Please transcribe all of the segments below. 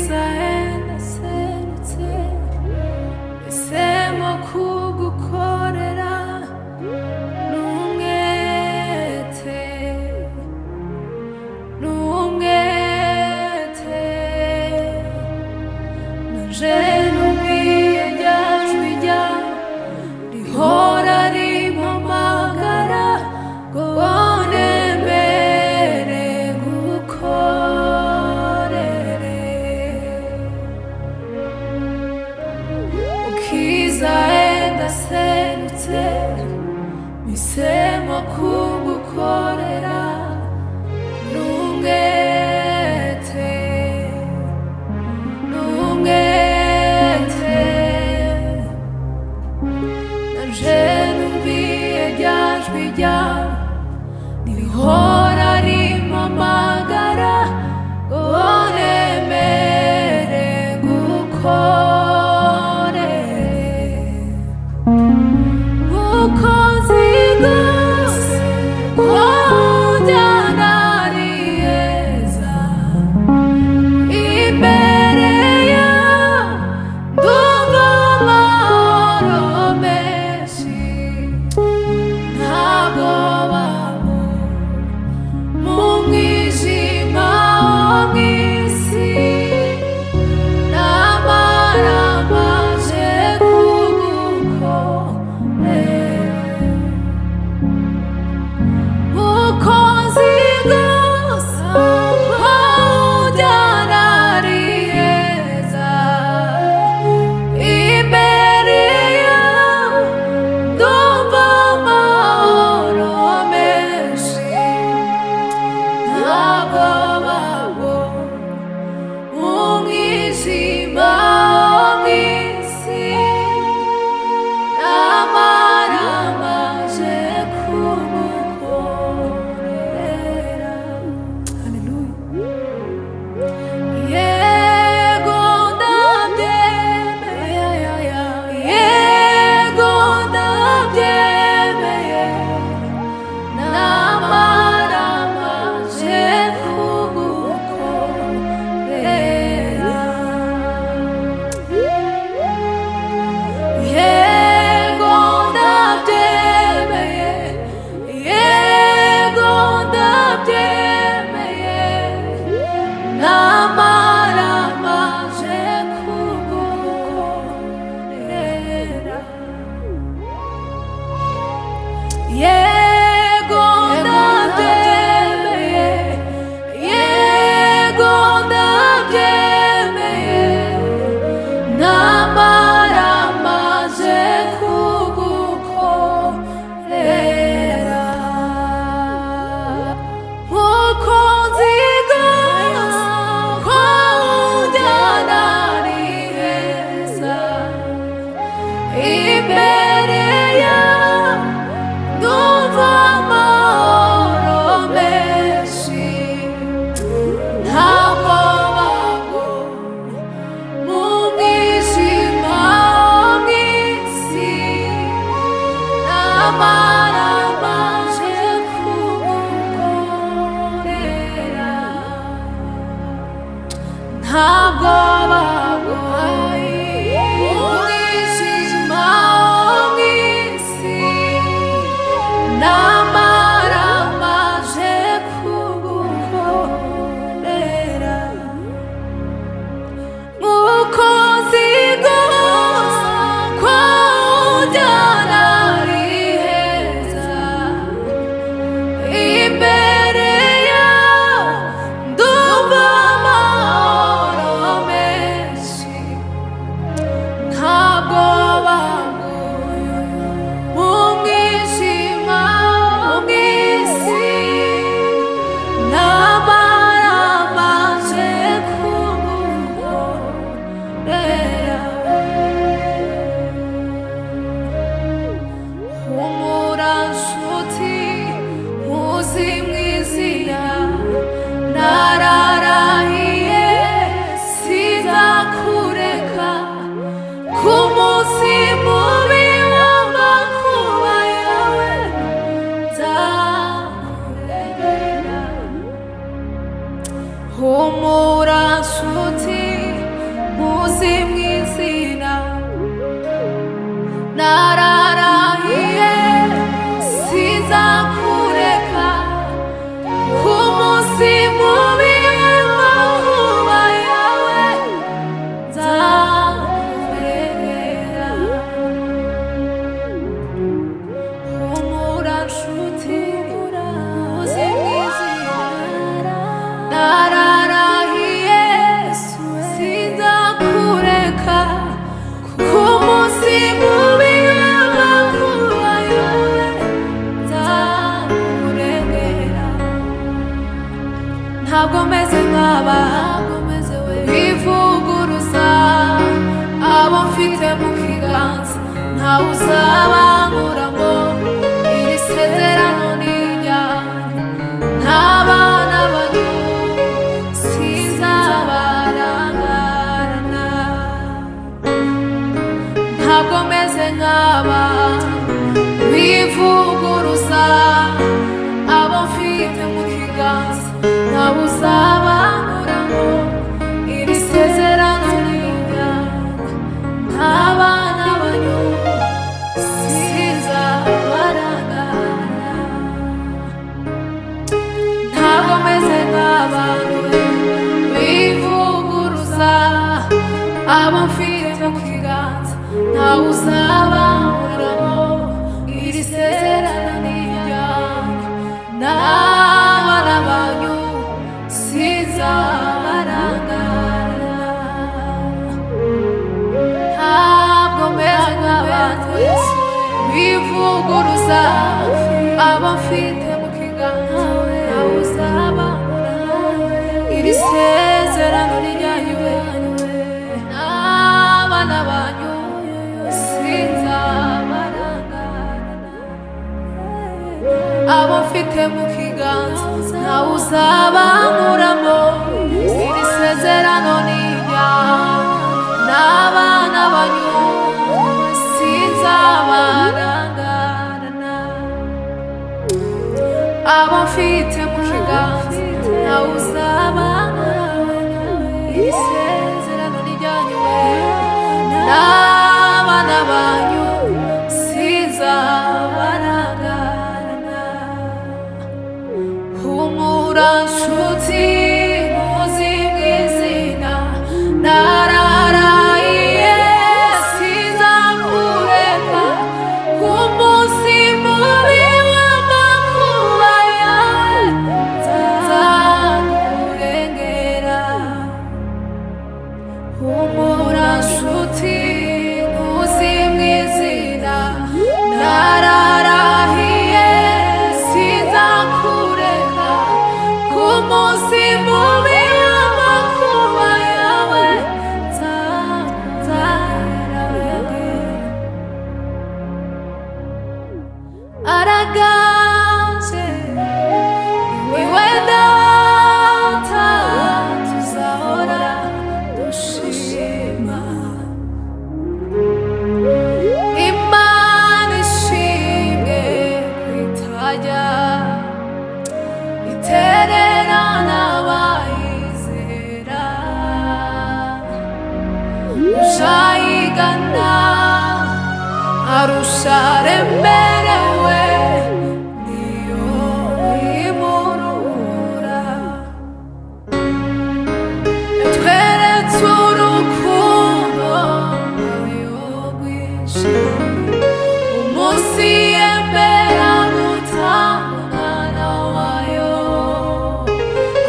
ukizaenda serutse isemo kugukorera n'umwete naje numviye rya jwi ryawe rihora rimpamagara ngo nemere ngukorere ukizaenda serutse misemo kugukorera n'umwete naje numviye rya jwi ryawe rihora rimpamagara ngo nemere ngukorere uko nzi rwose ko njyana ari heza imbere yawe ndumva amahoro menshi nta bwoba muzi mw'izina nararahiye sinzakureka ku munsi mubi w'amakuba yawe nzakurengera humura nshuti muzi mw'izina nararahiye sinzakureka ku munsi mubi w'amakuba yawe nzakurengera ntabwo meze nk'aba bivuguruza abo mfite mu kiganza ntawe uzabankuramo iri sezerano ni iryanjye ntabana bato sinzabarangarana ntabwo meze nk'aba bivuguruza abo mfite mu kiganza ntawe uzabankuramo iri sezerano ni iryanjye ntabana banyu sinzabarangarana ntabwo meze nk'abantu bivuguruza abo mfite mu kiganza ntawe uzabankuramo iri sezerano ni iryanjye n'abana banyu sinzabarangarana ntabwo meze nk'abantu bivuguruza abo mfite mu kiganza ntawe uzabankuramo iri sezerano ni iryanjye n'abana banyu sinzabarangarana abo mfite mu kiganza ntawe uzabankuramo iri sezerano ni iryanjye n'abana banyu sinzabarangarana abo mfite mu kiganza ntawe uzabankuramo iri sezerano ni iryanjye n'abana banyu sinzabarangarana humura nshuti muzi mw'izina nararahiye sinzakureka ku munsi mubi w'amakuba yawe nzakurengera humura nshuti muzi mw'izina nararahiye sinzakureka ku munsi mubi w'amakuba yawe nzakurengera araganje iwe data tuzahora dushima imana ishimwe kwitajya itererana abayizera ushayigana arusha remerewe niyo imurura yatweretse urukundo rwayo rwinshi umunsi yemera gutanga umwana wayo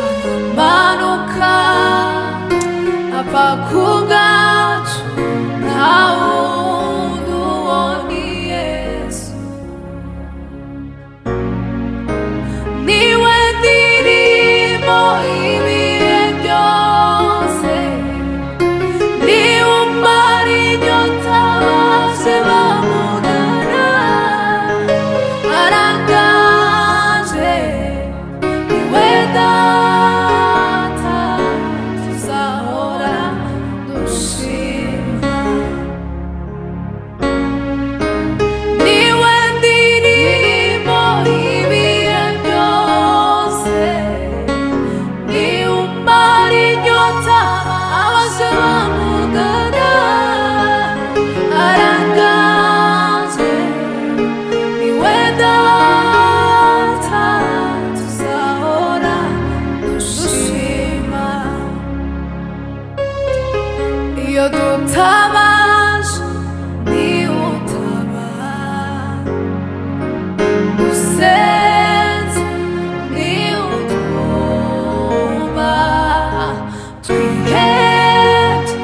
aramanuka apfa ku bwacu nta wundi uwo ni Yesu niwe ndirimbo ibihe byose niwe umara inyota bose bamugana aranganje niwe data tuzahora dushima iyo dutabaje niwe utabara, dusenze niwe utwumva, twihebye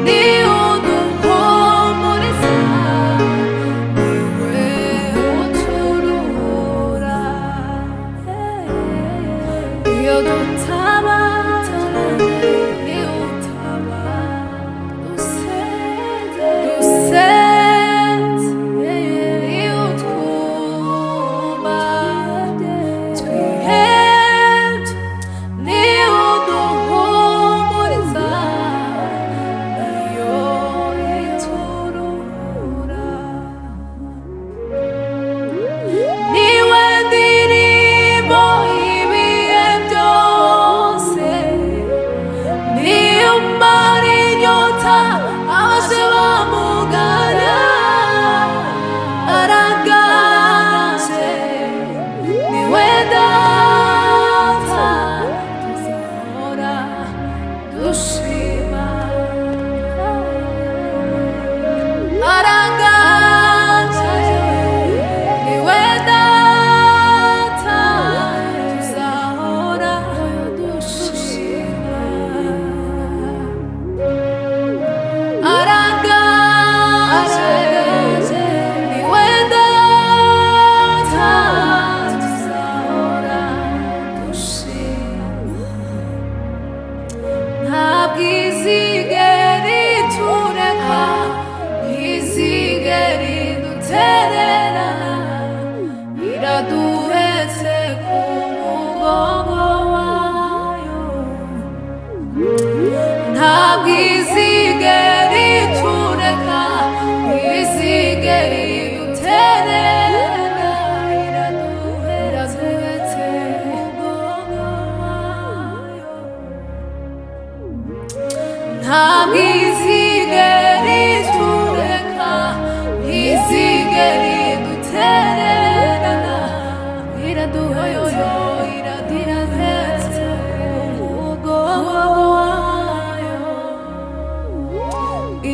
niwe uduhumuriza, niwe uturuhura. Iyo dutabaje niwe utabara, dusenze niwe utwumva, twihebye niwe uduhumuriza, niyo ituruhura. Niwe ndirimbo y'ibihe byose, niyo umara inyota abaje bamugana, araganje niwe data tuzahora dushima, araganje niwe data tuzahora dushima, araganje niwe data tuzahora dushima. Ntabwo izigera itureka, ntizigera idutererana, iraduhetse ku mugongo wayo. Ntabwo izigera itureka, ntizigera idutererana, iraduhetse ku mugongo wayo. Ntabwo izigera itureka, ntizigera idutererana, iraduhetse ku mugongo wayo,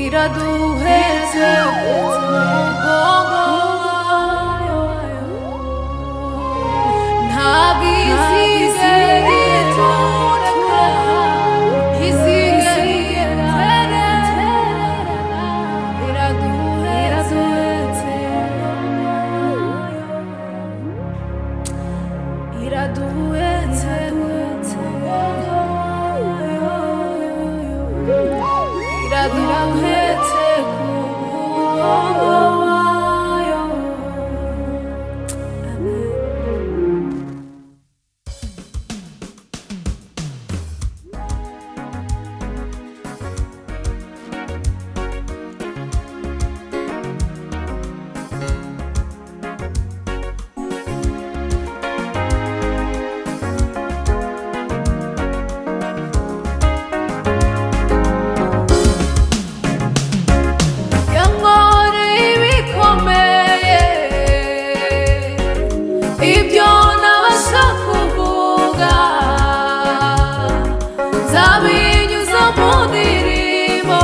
iraduhetse ku mugongo wayo. Ntabwo izigera itureka, ntizigera idutererana, iraduhetse iraduhetse ku mugongo wayo, iraduhetse ku mugongo wayo. Amen. Yankoreye ibikomeye, ibyo ntabasha kuvuga, nzabinyuza mu ndirimbo,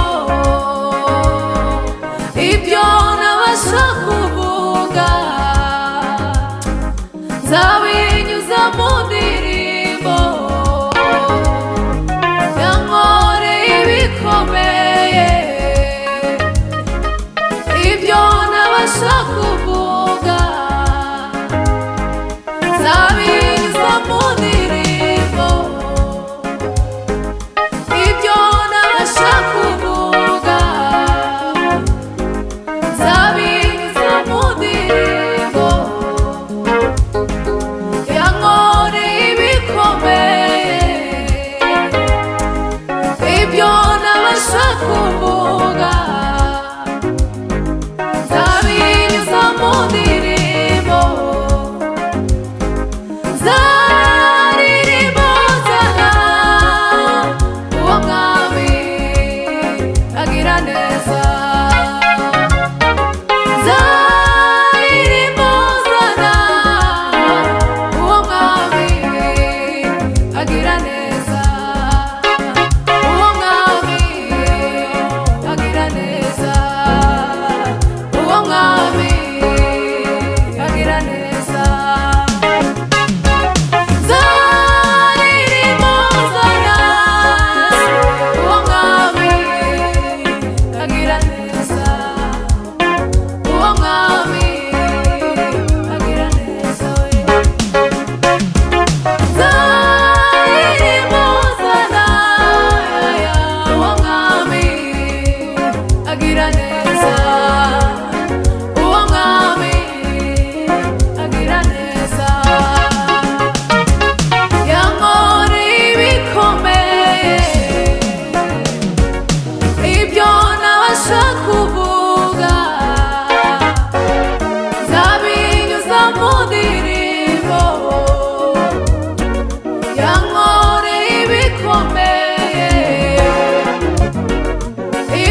ibyo ntabasha kuvuga, nzabinyuza mu ndirimbo. Yankoreye ibikomeye, ibyo ntabasha kuvuga, nzabinyuza mu ndirimbo, ibyo ntabasha kuvuga, nzabinyuza mu ndirimbo. Yankoreye ibikomeye, ibyo ntabasha kuvuga, nzabinyuza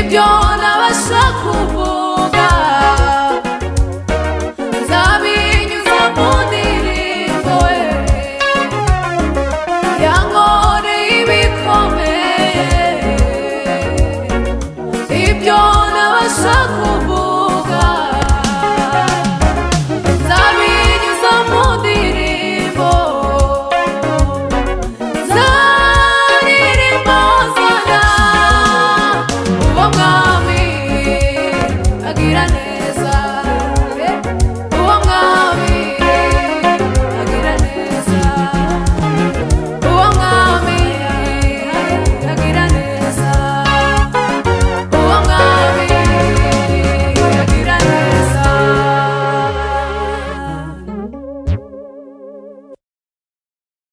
ibyo nabasha kuvuga nzabinyuza mu ndirimbo we yankoreye ibikomeye ibyo nabasha kuvuga